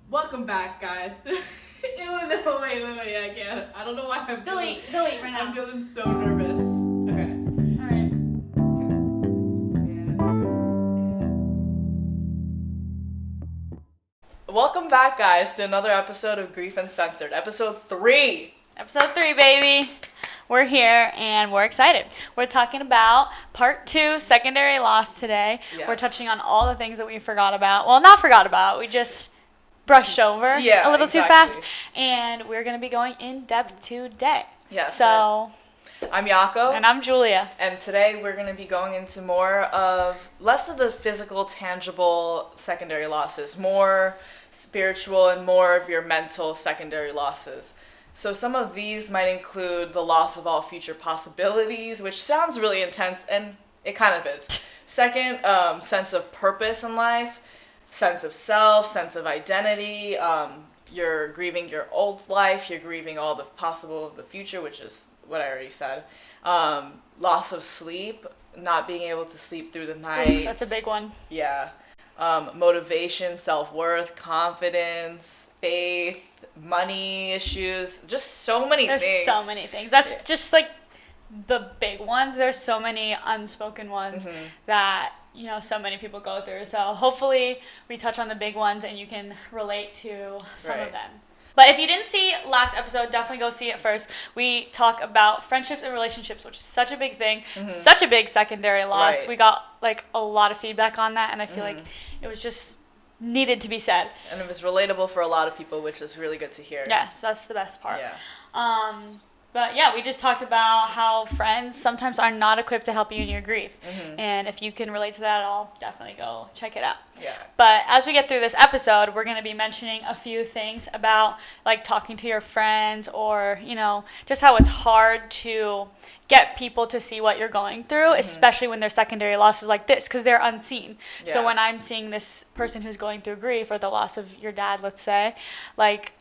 Welcome back, guys. Ew, no, wait, I can't. I don't know why I'm delete right now. I'm feeling so nervous. Okay. Alright. Welcome back, guys, to another episode of Grief Uncensored, episode 3. Episode 3, baby. We're here and we're excited. We're talking about part 2, secondary loss today. Yes. We're touching on all the things that we forgot about. Well, not forgot about. We just brushed over a little too fast. And we're going to be going in depth today. Yes. So, I'm Yako. And I'm Julia. And today we're going to be going into less of the physical, tangible secondary losses, more spiritual and more of your mental secondary losses. So some of these might include the loss of all future possibilities, which sounds really intense, and it kind of is. Second, sense of purpose in life, sense of self, sense of identity. You're grieving your old life. You're grieving all the possible of the future, which is what I already said. Loss of sleep, not being able to sleep through the night. Oof, that's a big one. Yeah. Motivation, self-worth, confidence, faith, money issues, just so many things. There's so many things. That's just like the big ones. There's so many unspoken ones that, so many people go through. So hopefully we touch on the big ones and you can relate to some of them. But if you didn't see last episode, definitely go see it first. We talk about friendships and relationships, which is such a big thing, such a big secondary loss. Right. We got a lot of feedback on that, and I feel like it was just needed to be said. And it was relatable for a lot of people, which is really good to hear. Yes, that's the best part. Yeah. But yeah, we just talked about how friends sometimes are not equipped to help you in your grief. And if you can relate to that at all, definitely go check it out. Yeah. But as we get through this episode, we're going to be mentioning a few things about talking to your friends or, just how it's hard to get people to see what you're going through, especially when there's secondary losses like this, because they're unseen. Yeah. So when I'm seeing this person who's going through grief or the loss of your dad, let's say,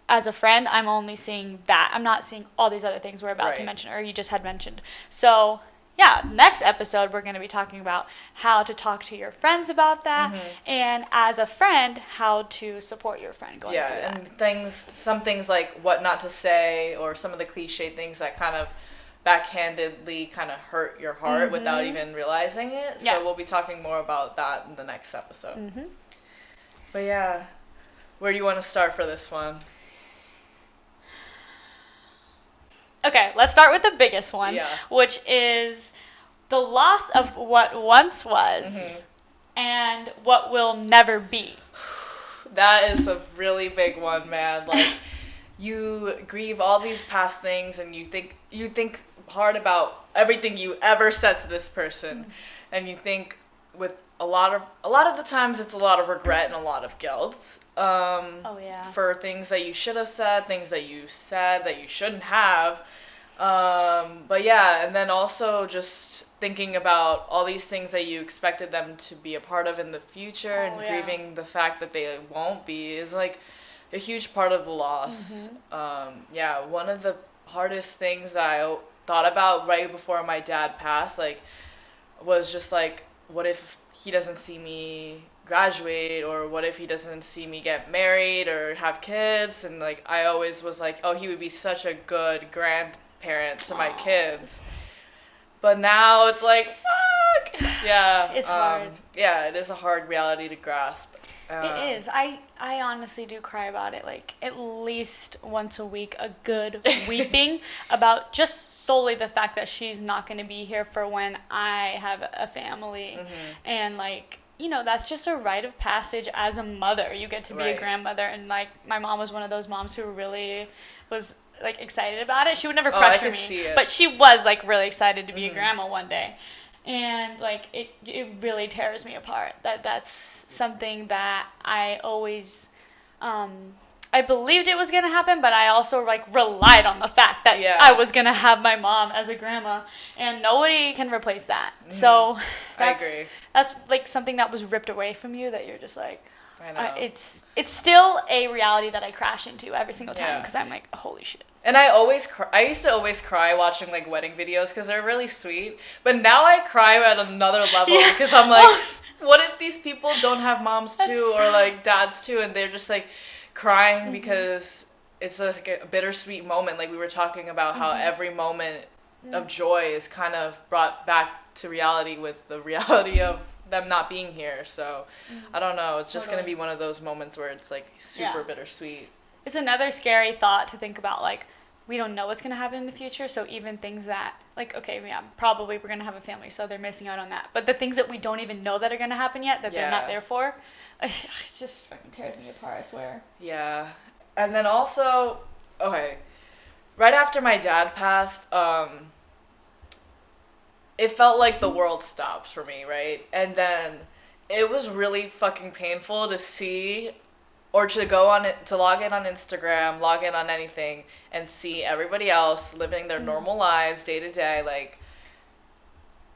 as a friend, I'm only seeing that. I'm not seeing all these other things we're about to mention or you just had mentioned. So yeah, next episode, we're going to be talking about how to talk to your friends about that, and as a friend, how to support your friend going through that. Yeah, and some things like what not to say, or some of the cliche things that kind of backhandedly kind of hurt your heart without even realizing it. So we'll be talking more about that in the next episode. But yeah, where do you want to start for this one? Okay, let's start with the biggest one, which is the loss of what once was and what will never be. That is a really big one, man. You grieve all these past things and you think hard about everything you ever said to this person. And you think with a lot of the times it's a lot of regret and a lot of guilt. For things that you should have said, things that you said that you shouldn't have. But yeah, and then also just thinking about all these things that you expected them to be a part of in the future and grieving the fact that they won't be is a huge part of the loss. One of the hardest things that I thought about right before my dad passed, was just what if he doesn't see me graduate, or what if he doesn't see me get married or have kids? And I always was he would be such a good grandparent to my kids. But now it's fuck. Yeah. It's hard. Yeah, it is a hard reality to grasp. It is. I honestly do cry about it at least once a week, a good weeping about just solely the fact that she's not going to be here for when I have a family. And that's just a rite of passage as a mother. You get to be a grandmother, and my mom was one of those moms who really was excited about it. She would never pressure me, but she was really excited to be a grandma one day. And it really tears me apart. That's something that I always I believed it was gonna happen, but I also relied on the fact that I was gonna have my mom as a grandma, and nobody can replace that. So I agree. That's something that was ripped away from you, that you're just I know. It's still a reality that I crash into every single time, because I'm holy shit. And I used to always cry watching wedding videos because they're really sweet. But now I cry at another level because I'm what if these people don't have moms too, or like dads too, and they're just like crying because it's like a bittersweet moment. Like we were talking about how every moment of joy is kind of brought back to reality with the reality of them not being here. So I don't know. It's just going to be one of those moments where it's like super bittersweet. It's another scary thought to think about. Like, we don't know what's going to happen in the future. So even things that, like, okay, yeah, probably we're going to have a family, so they're missing out on that. But the things that we don't even know that are going to happen yet, that they're not there for, it just fucking tears me apart, I swear. Yeah. And then also, okay, right after my dad passed, it felt like the world stopped for me, right? And then it was really fucking painful to see, or to go on it, to log in on Instagram, log in on anything, and see everybody else living their normal lives day to day. Like,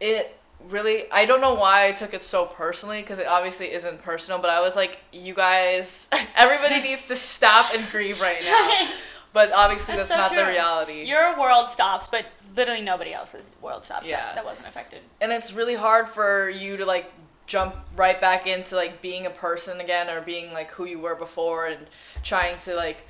it really, I don't know why I took it so personally, because it obviously isn't personal, but I was like, you guys, everybody needs to stop and grieve right now. But obviously that's not the reality. Your world stops, but literally nobody else's world stops that wasn't affected. And it's really hard for you to like jump right back into like being a person again, or being like who you were before, and trying to like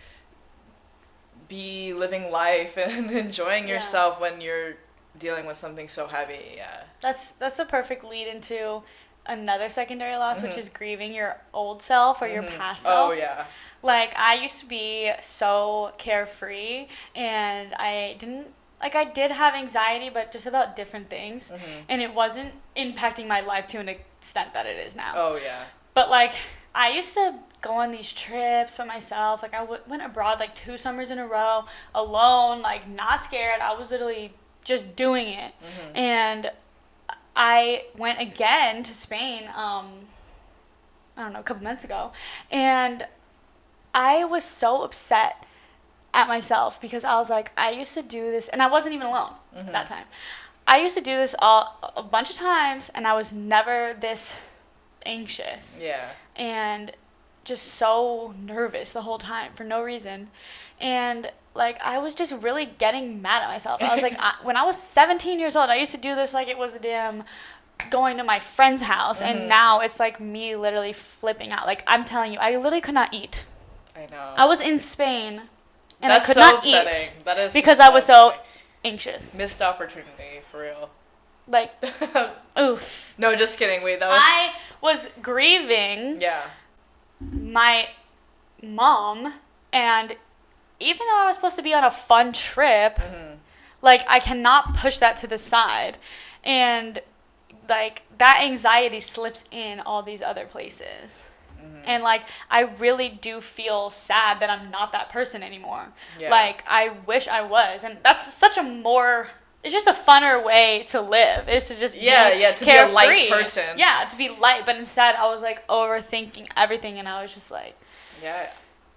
be living life and enjoying yourself when you're dealing with something so heavy. Yeah. That's a perfect lead into another secondary loss, which is grieving your old self or your past self. Oh, yeah. Like, I used to be so carefree, and I did have anxiety, but just about different things, and it wasn't impacting my life to an extent that it is now. Oh, yeah. But, like, I used to go on these trips by myself. Like, I went abroad, like, 2 summers in a row, alone, like, not scared. I was literally just doing it. And I went again to Spain, I don't know, a couple months ago, and I was so upset at myself because I was like, I used to do this, and I wasn't even alone at that time. I used to do this a bunch of times, and I was never this anxious. Yeah. And just so nervous the whole time for no reason. And like, I was just really getting mad at myself. I was like, when I was 17 years old, I used to do this like it was a damn going to my friend's house, and now it's like me literally flipping out. Like, I'm telling you, I literally could not eat. I know. I was in Spain, and That's I could so not upsetting. eat That is because I was so anxious. Missed opportunity, for real. Like, oof. No, just kidding. Wait, that was... I was grieving my mom, and even though I was supposed to be on a fun trip, like, I cannot push that to the side. And, like, that anxiety slips in all these other places. And, like, I really do feel sad that I'm not that person anymore. Yeah. Like, I wish I was. And that's such a more... It's just a funner way to live. It's to just be to be a light person. Yeah, to be light. But instead, I was, like, overthinking everything. And I was just, like... Yeah.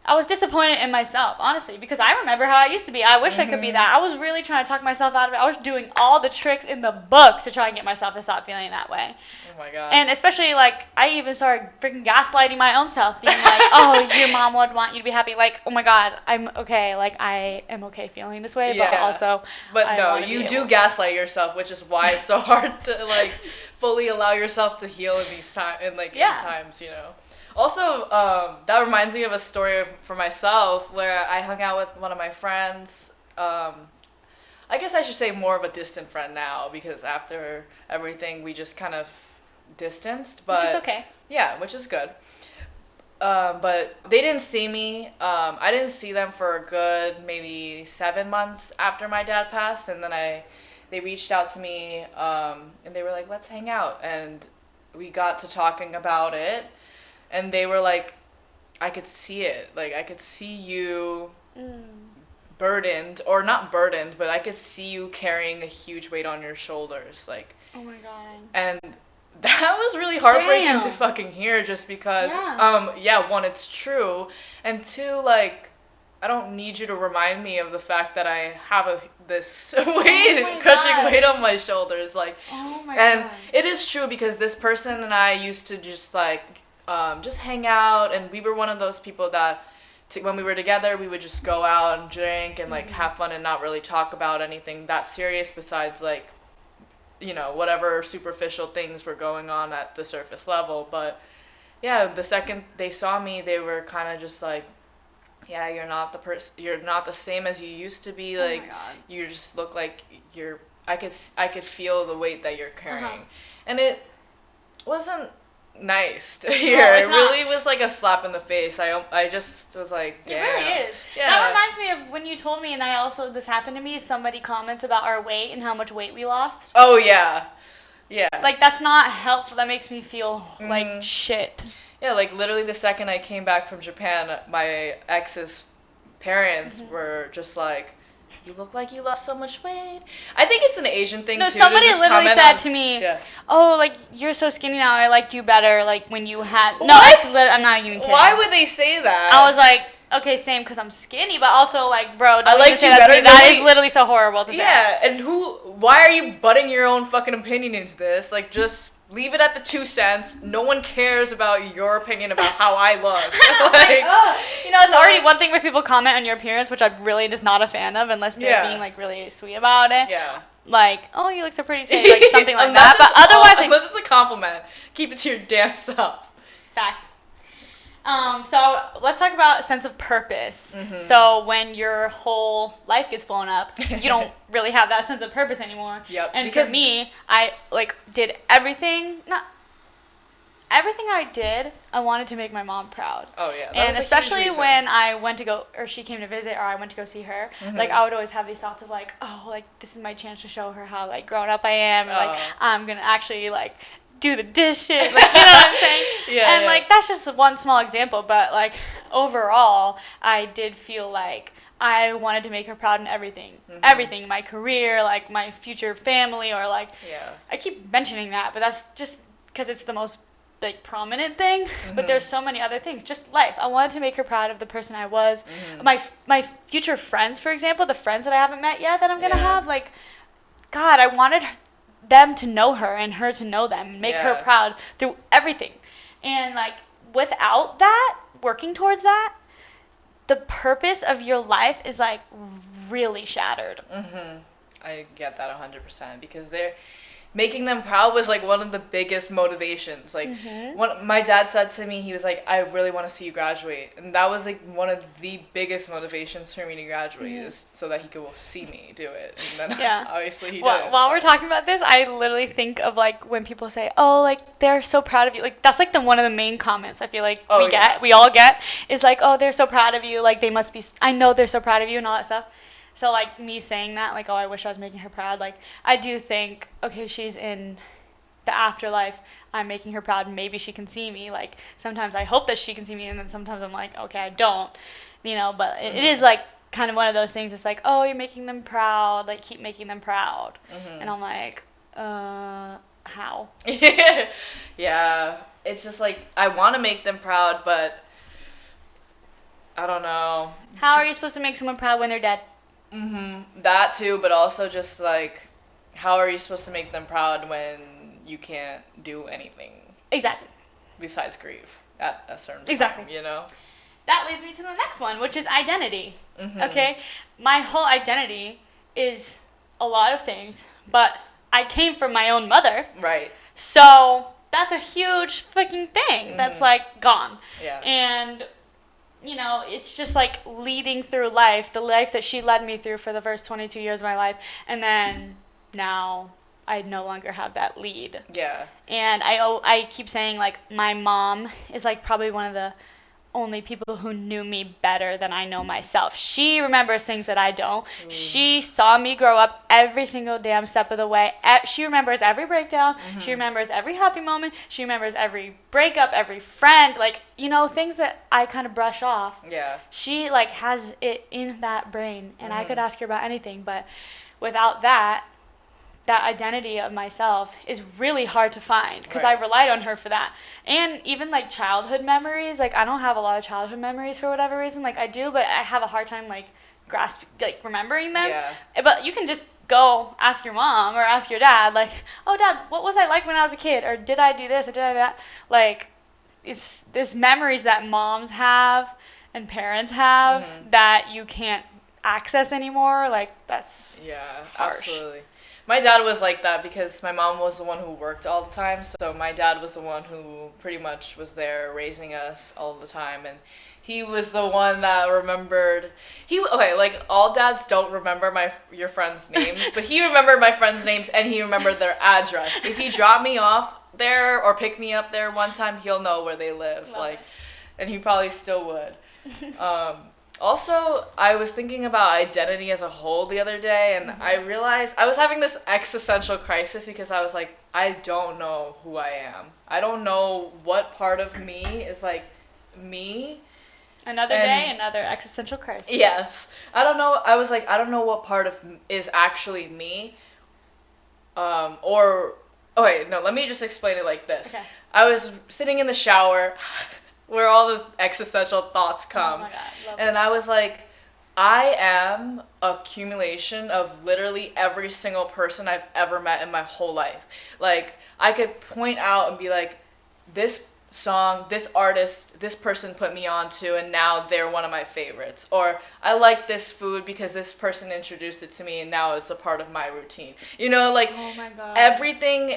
I was disappointed in myself, honestly, because I remember how I used to be. I wish I could be that. I was really trying to talk myself out of it. I was doing all the tricks in the book to try and get myself to stop feeling that way. Oh, my God. And especially, like, I even started freaking gaslighting my own self, being like, oh, your mom would want you to be happy. Like, oh, my God, I'm okay. Like, I am okay feeling this way, but also But no, you do gaslight yourself, which is why it's so hard to, like, fully allow yourself to heal in these times, in times, you know. Also, that reminds me of a story for myself where I hung out with one of my friends. I guess I should say more of a distant friend now, because after everything, we just kind of distanced. But, which is okay. Yeah, which is good. But they didn't see me. I didn't see them for a good maybe 7 months after my dad passed. And then they reached out to me, and they were like, let's hang out. And we got to talking about it. And they were like, I could see it. Like, I could see you burdened, or not burdened, but I could see you carrying a huge weight on your shoulders. Like, oh my God. And that was really heartbreaking to fucking hear, just because, one, it's true. And two, like, I don't need you to remind me of the fact that I have this crushing weight on my shoulders. Like, God. It is true, because this person and I used to just, like, just hang out, and we were one of those people that when we were together, we would just go out and drink and like have fun and not really talk about anything that serious besides like whatever superficial things were going on at the surface level. But yeah, the second they saw me, they were kind of just like, yeah, you're not the same as you used to be. Like, oh my God. you just look like I could feel the weight that you're carrying. Uh-huh. And it wasn't nice to hear. No, it really was like a slap in the face. I just was like, damn. It really is. Yeah. That reminds me of when you told me, and this happened to me, somebody comments about our weight and how much weight we lost. Oh, yeah. Yeah. Like, that's not helpful. That makes me feel like shit. Yeah, like literally the second I came back from Japan, my ex's parents were just like, you look like you lost so much weight. I think it's an Asian thing, too. Somebody literally said to me, yeah. oh, like, you're so skinny now. I liked you better, like, when you had... What? No, I'm not even kidding. Why would they say that? I was like, okay, same, because I'm skinny, but also, like, bro, don't liked say you that to better. me. That is literally so horrible to say. Yeah, and why are you butting your own fucking opinion into this? Like, just... leave it at the 2 cents. No one cares about your opinion about how I look. It's already one thing where people comment on your appearance, which I'm really just not a fan of, unless they're being like really sweet about it. Yeah. Like, oh, you look so pretty today, like something like that. But otherwise, unless it's a compliment, keep it to your damn self. Facts. So let's talk about a sense of purpose. So when your whole life gets blown up, you don't really have that sense of purpose anymore. Yep. And for me, I did everything. Everything I did, I wanted to make my mom proud. Oh yeah. And especially when I went to go, or she came to visit, or I went to go see her, like I would always have these thoughts of like, oh, like this is my chance to show her how like grown up I am, and like I'm gonna actually like do the dishes, like, you know what I'm saying? And like that's just one small example, but like overall, I did feel like I wanted to make her proud in everything, everything, my career, like my future family, or like I keep mentioning that, but that's just because it's the most like prominent thing, but there's so many other things, just life. I wanted to make her proud of the person I was. My future friends, for example, the friends that I haven't met yet that I'm gonna have, like, God, I wanted them to know her and her to know them and make her proud through everything. And like without that, working towards that, the purpose of your life is like really shattered. I get that 100% because making them proud was like one of the biggest motivations. Like when my dad said to me, he was like, I really want to see you graduate, and that was like one of the biggest motivations for me to graduate is so that he could see me do it. And then obviously he did. While we're talking about this, I literally think of like when people say, oh, like they're so proud of you, like that's like one of the main comments I feel like we all get is like, oh, they're so proud of you, like they must be, I know they're so proud of you and all that stuff. So, like, me saying that, like, oh, I wish I was making her proud, like, I do think, okay, she's in the afterlife, I'm making her proud, maybe she can see me, like, sometimes I hope that she can see me, and then sometimes I'm like, okay, I don't, but it is, like, kind of one of those things, it's like, oh, you're making them proud, like, keep making them proud, and I'm like, how? Yeah, it's just, like, I want to make them proud, but I don't know. How are you supposed to make someone proud when they're dead? That too, but also just like, how are you supposed to make them proud when you can't do anything? Exactly. Besides grieve at a certain time, That leads me to the next one, which is identity. Okay? My whole identity is a lot of things, but I came from my own mother. Right. So that's a huge fucking thing that's like gone. Yeah. And it's just like leading through life, the life that she led me through for the first 22 years of my life. And then now I no longer have that lead. Yeah. And I keep saying, like, my mom is, like, probably one of the only people who knew me better than I know myself. She remembers things that I don't. She saw me grow up every single damn step of the way. She remembers every breakdown. She remembers every happy moment. She remembers every breakup, every friend. Like, things that I kind of brush off. Yeah. She, like, has it in that brain. And I could ask her about anything. But without that identity of myself is really hard to find because I relied on her for that. And even like childhood memories, like I don't have a lot of childhood memories for whatever reason. Like I do, but I have a hard time like remembering them. Yeah. But you can just go ask your mom or ask your dad, like, oh dad, what was I like when I was a kid? Or did I do this or did I do that? Like it's this memories that moms have and parents have that you can't access anymore. Like that's yeah, harsh. Absolutely. My dad was like that because my mom was the one who worked all the time. So my dad was the one who pretty much was there raising us all the time. And he was the one that remembered. Like all dads don't remember your friends' names, but he remembered my friends' names and he remembered their address. If he dropped me off there or picked me up there one time, he'll know where they live. Love it. And he probably still would. Also, I was thinking about identity as a whole the other day, and I realized I was having this existential crisis because I was like, I don't know who I am. I don't know what part of me is like me. Another day, another existential crisis. Yes. I don't know. I was like, I don't know what part of is actually me. Okay, no, let me just explain it like this. Okay. I was sitting in the shower where all the existential thoughts come. Oh my God, love and this. I was like, I am accumulation of literally every single person I've ever met in my whole life. Like, I could point out and be like, this song, this artist, this person put me on to, and now they're one of my favorites. Or I like this food because this person introduced it to me, and now it's a part of my routine. You know, like, Oh my God. everything,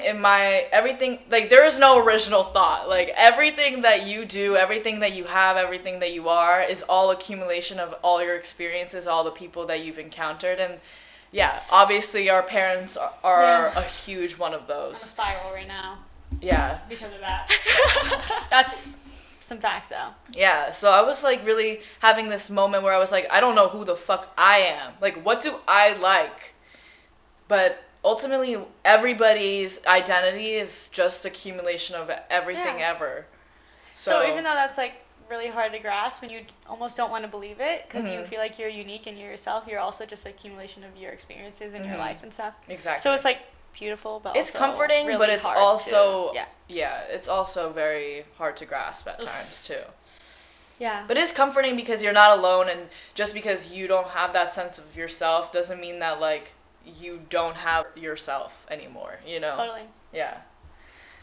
like, there is no original thought. Like, everything that you do, everything that you have, everything that you are is all accumulation of all your experiences, all the people that you've encountered. And yeah, obviously our parents are a huge one of I'm a those. spiral right now Yeah. because of that. That's some facts, though. Yeah, so I was like really having this moment where I was like, I don't know who the fuck I am. Like, what do I like? But ultimately, everybody's identity is just accumulation of everything ever. So even though that's like really hard to grasp and you almost don't want to believe it because you feel like you're unique and you're yourself, you're also just an accumulation of your experiences in your life and stuff. Exactly. So it's like beautiful, but it's also comforting, really but it's hard also to, it's also very hard to grasp at times too. Yeah. But it's comforting because you're not alone, and just because you don't have that sense of yourself doesn't mean that like you don't have yourself anymore, you know? Totally. Yeah.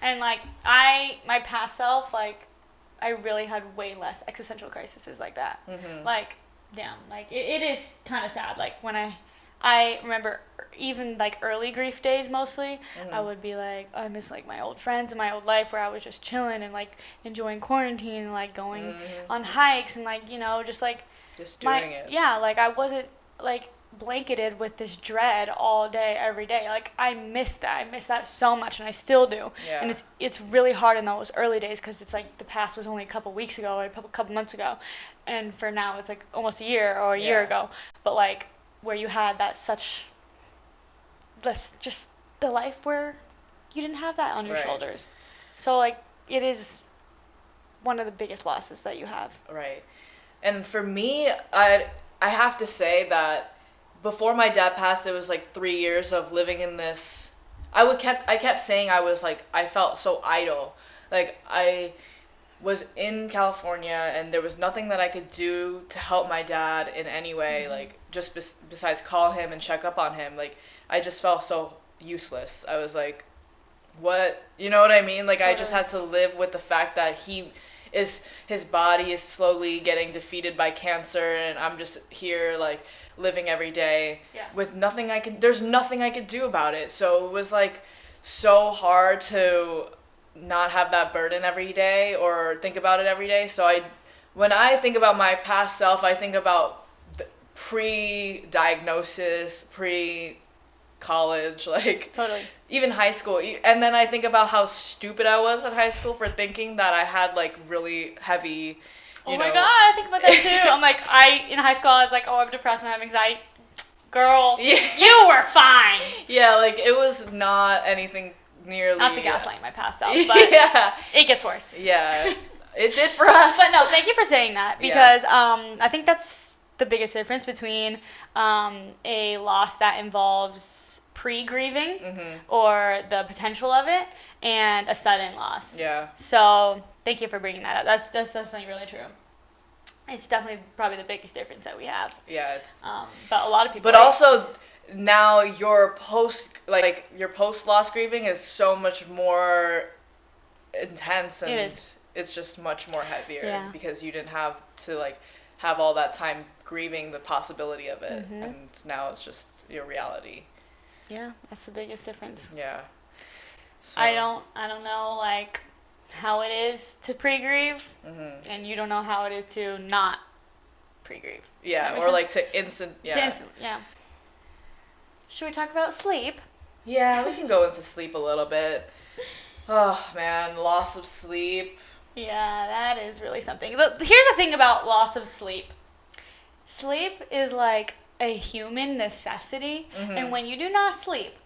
And like my past self, like I really had way less existential crises like that. Like, damn, like it is kind of sad. Like when I remember even like early grief days mostly, I would be like, I miss like my old friends and my old life where I was just chilling and like enjoying quarantine and like going on hikes and like, you know, just like just doing it. Yeah, like I wasn't like blanketed with this dread all day, every day. Like I miss that. I miss that so much, and I still do. Yeah. And it's really hard in those early days because it's like the past was only a couple weeks ago or a couple months ago, and for now it's like almost a year or a year ago. But like where you had that just the life where you didn't have that on your shoulders. So like it is one of the biggest losses that you have. Right. And for me, I have to say that before my dad passed, it was like 3 years of living in this. I kept saying I felt so idle. Like I was in California and there was nothing that I could do to help my dad in any way, like just besides call him and check up on him. Like I just felt so useless. I was like, what? You know what I mean? Like I just had to live with the fact that his body is slowly getting defeated by cancer, and I'm just here like living every day with there's nothing I could do about it. So it was like so hard to not have that burden every day or think about it every day. So when I think about my past self, I think about pre-diagnosis, pre-college, like Totally. even high school. And then I think about how stupid I was at high school for thinking that I had like really heavy, Oh my God, I think about that too. I'm like, in high school, I was like, oh, I'm depressed and I have anxiety. Girl, you were fine. Yeah, like it was not anything nearly. Not to gaslight my past self, but it gets worse. Yeah, it did for us. But no, thank you for saying that because I think that's the biggest difference between a loss that involves pre-grieving or the potential of it and a sudden loss. Yeah. So thank you for bringing that up. That's definitely really true. It's definitely probably the biggest difference that we have. Yeah, it's. But a lot of people. But also, now your post loss grieving is so much more intense, and it is. It's just much more heavier because you didn't have to like have all that time grieving the possibility of it, and now it's just your reality. Yeah, that's the biggest difference. Yeah. So. I don't know, like, how it is to pre-grieve, and you don't know how it is to not pre-grieve. Yeah, or like to instant, yeah. Should we talk about sleep? Yeah, we can go into sleep a little bit. Oh, man, loss of sleep. Yeah, that is really something. Here's the thing about loss of sleep. Sleep is like a human necessity, and when you do not sleep,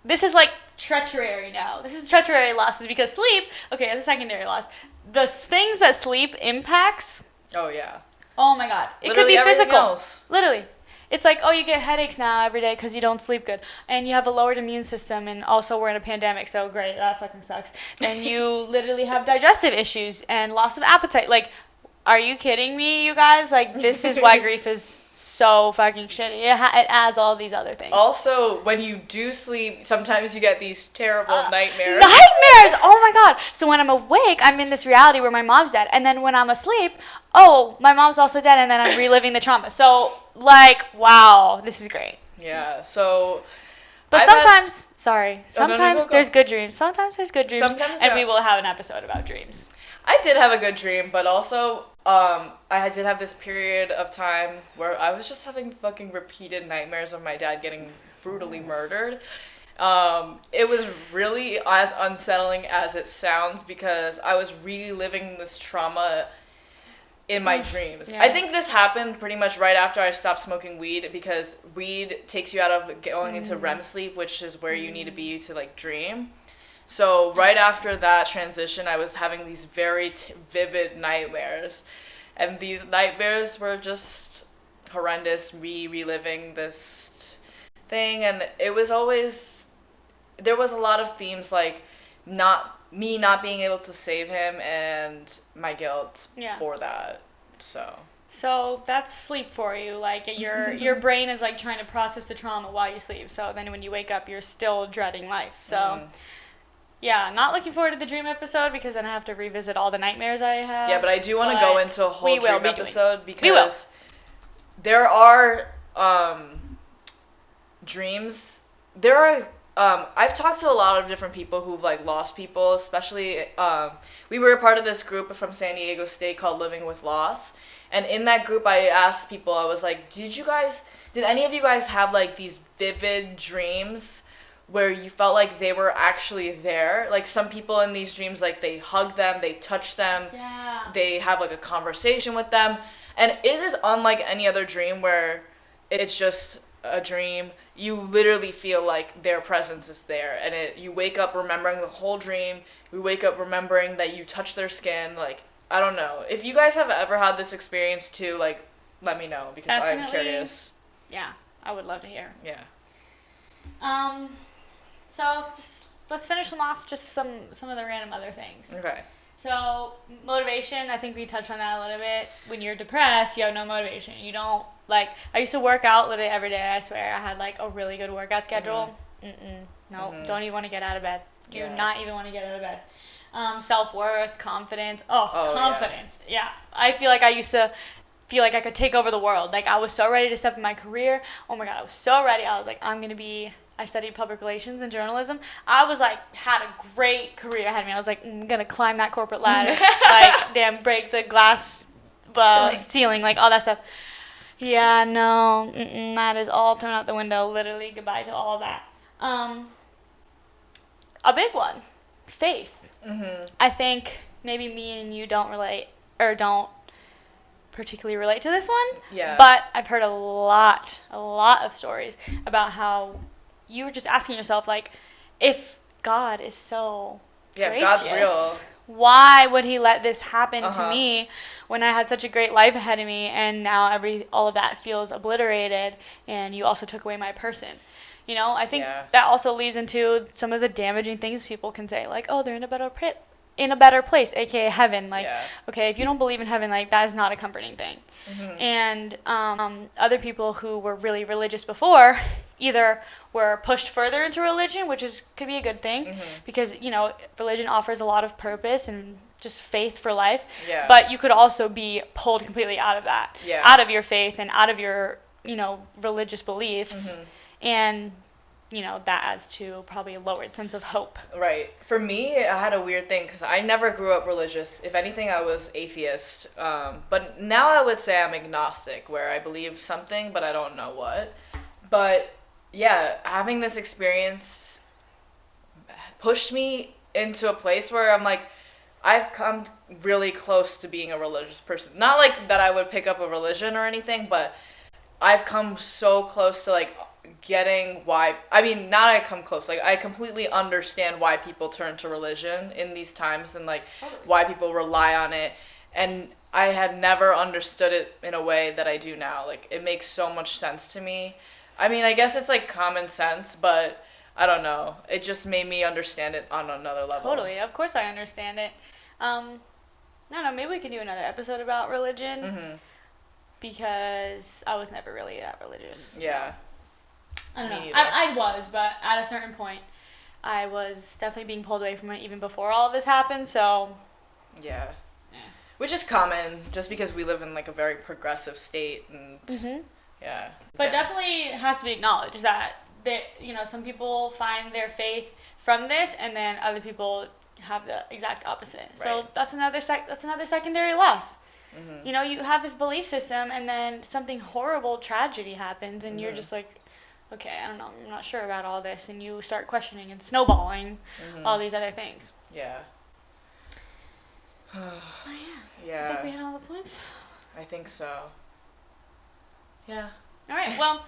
this is like treachery now. This is treachery losses because sleep, okay, as a secondary loss, the things that sleep impacts. Oh, yeah. Oh, my God. It Literally could be physical. Else. Literally. It's like, oh, you get headaches now every day because you don't sleep good. And you have a lowered immune system, and also we're in a pandemic, so great, that fucking sucks. Then you literally have digestive issues and loss of appetite. Like, are you kidding me, you guys? Like, this is why grief is so fucking shitty. It adds all these other things. Also, when you do sleep, sometimes you get these terrible nightmares. Nightmares! Oh my God. So when I'm awake, I'm in this reality where my mom's dead. And then when I'm asleep, oh, my mom's also dead, and then I'm reliving the trauma. So, like, wow, this is great. Yeah, so... But sometimes go. there's good dreams. Sometimes there's good dreams. And we will have an episode about dreams. I did have a good dream, but also I did have this period of time where I was just having fucking repeated nightmares of my dad getting brutally murdered. It was really as unsettling as it sounds because I was reliving this trauma in my dreams. Yeah. I think this happened pretty much right after I stopped smoking weed because weed takes you out of going into REM sleep, which is where you need to be to like dream. So right after that transition, I was having these very vivid nightmares. And these nightmares were just horrendous, reliving this thing. And it was always, there was a lot of themes like not being able to save him and my guilt for that. So that's sleep for you. Like your brain is like trying to process the trauma while you sleep. So then when you wake up, you're still dreading life. So... Yeah, not looking forward to the dream episode because then I have to revisit all the nightmares I have. Yeah, but I do want to go into a whole dream episode because there are dreams. There are I've talked to a lot of different people who've like lost people, especially we were a part of this group from San Diego State called Living with Loss. And in that group I asked people, I was like, did any of you guys have like these vivid dreams where you felt like they were actually there? Like some people in these dreams, like they hug them, they touch them, they have like a conversation with them. And it is unlike any other dream where it's just a dream. You literally feel like their presence is there. And you wake up remembering the whole dream. You wake up remembering that you touch their skin. Like, I don't know. If you guys have ever had this experience too, like, let me know because I'm curious. Yeah, I would love to hear. Yeah. So just let's finish them off. Just some of the random other things. Okay. So motivation, I think we touched on that a little bit. When you're depressed, you have no motivation. You don't like. I used to work out literally every day. I swear, I had like a really good workout schedule. No, don't even want to get out of bed. Do not even want to get out of bed. Self-worth, confidence. Confidence. Yeah. I feel like I used to feel like I could take over the world. Like I was so ready to step in my career. Oh my God, I was so ready. I was like, I studied public relations and journalism. I was like, had a great career ahead of me. I was like, I'm going to climb that corporate ladder. Like, damn, break the glass ceiling, like all that stuff. Yeah, no, that is all thrown out the window. Literally, goodbye to all that. A big one, faith. I think maybe me and you don't relate or don't particularly relate to this one. Yeah. But I've heard a lot of stories about how you were just asking yourself, like, if God is so gracious, God's real, why would he let this happen to me when I had such a great life ahead of me and now all of that feels obliterated and you also took away my person? You know, I think that also leads into some of the damaging things people can say, like, oh, they're in a better place, aka heaven. Like, okay, if you don't believe in heaven, like, that is not a comforting thing. And other people who were really religious before either were pushed further into religion, which could be a good thing because, you know, religion offers a lot of purpose and just faith for life. But you could also be pulled completely out of that, out of your faith and out of your, you know, religious beliefs. And that adds to probably a lowered sense of hope. Right. For me, I had a weird thing because I never grew up religious. If anything, I was atheist. But now I would say I'm agnostic, where I believe something, but I don't know what. But yeah, having this experience pushed me into a place where I'm like, I've come really close to being a religious person. Not like that I would pick up a religion or anything, but I've come so close to like getting why, I mean, not I come close, like I completely understand why people turn to religion in these times and like why people rely on it, and I had never understood it in a way that I do now. Like it makes so much sense to me. I mean, I guess it's like common sense, but I don't know, it just made me understand it on another level. Totally, of course I understand it. I don't know, maybe we can do another episode about religion, because I was never really that religious. Yeah. So. I don't know. I was, but at a certain point, I was definitely being pulled away from it even before all of this happened, so... Yeah. Which is common, just because we live in, like, a very progressive state, and... Yeah. But definitely has to be acknowledged that, some people find their faith from this, and then other people have the exact opposite. Right. So that's another secondary loss. You have this belief system, and then something horrible, tragedy happens, and you're just like... okay, I don't know, I'm not sure about all this, and you start questioning and snowballing all these other things. Yeah. Yeah. I think we hit all the points. I think so. Yeah. All right, well,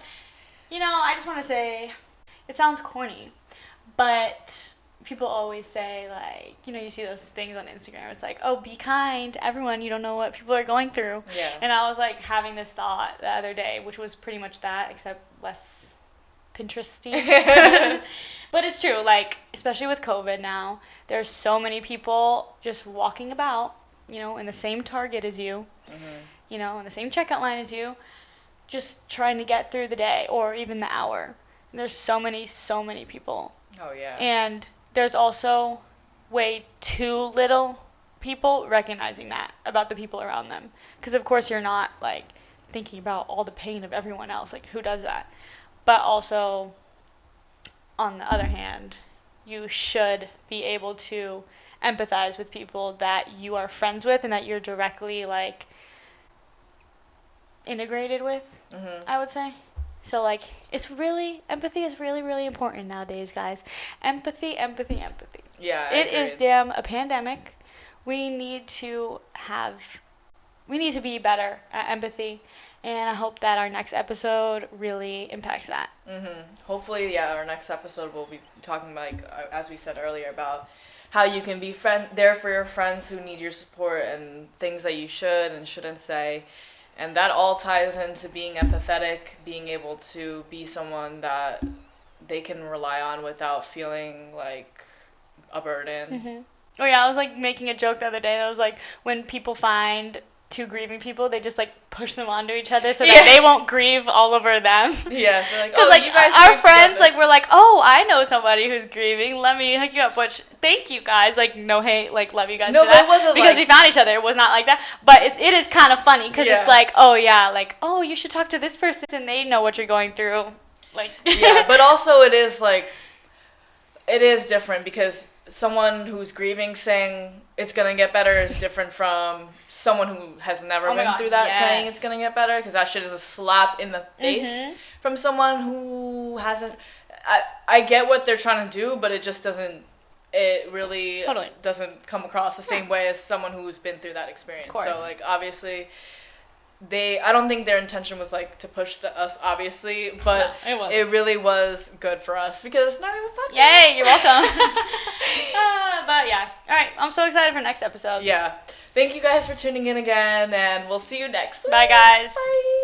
I just want to say, it sounds corny, but people always say, like, you see those things on Instagram, it's like, oh, be kind to everyone, you don't know what people are going through. Yeah. And I was, like, having this thought the other day, which was pretty much that, except less... Pinteresty. But it's true, like, especially with COVID now, there's so many people just walking about, in the same Target as you, in the same checkout line as you, just trying to get through the day or even the hour. And there's so many people. Oh, yeah. And there's also way too little people recognizing that about the people around them. Because, of course, you're not, like, thinking about all the pain of everyone else. Like, who does that? But also, on the other hand, you should be able to empathize with people that you are friends with and that you're directly, like, integrated with, I would say. So, like, empathy is really, really important nowadays, guys. Empathy. Yeah, I It agree. is damn a pandemic. We need to be better at empathy. And I hope that our next episode really impacts that. Hopefully, our next episode we'll be talking, like, as we said earlier, about how you can be there for your friends who need your support and things that you should and shouldn't say. And that all ties into being empathetic, being able to be someone that they can rely on without feeling like a burden. Oh, yeah, I was, like, making a joke the other day. I was like, when people find... two grieving people, they just, like, push them onto each other so that they won't grieve all over them. Yeah, so, like, because, like, you guys our friends, together. Like, we're like, oh, I know somebody who's grieving. Let me hook you up. Which, thank you guys. Like, no hate. Like, love you guys for that. No, it wasn't because we found each other. It was not like that. But it is kind of funny because it's like, oh, yeah, like, oh, you should talk to this person and they know what you're going through. Like, yeah, but also it is, like, it is different because someone who's grieving saying it's going to get better is different from someone who has never been through that saying it's going to get better, because that shit is a slap in the face from someone who hasn't... I get what they're trying to do, but it just doesn't... It really doesn't come across the same way as someone who's been through that experience. So, like, obviously... I don't think their intention was, like, to push us, obviously, but no, it really was good for us because now we have a podcast. Yay, you're welcome. But, yeah. All right, I'm so excited for next episode. Yeah. Thank you guys for tuning in again, and we'll see you next time. Bye, guys. Bye.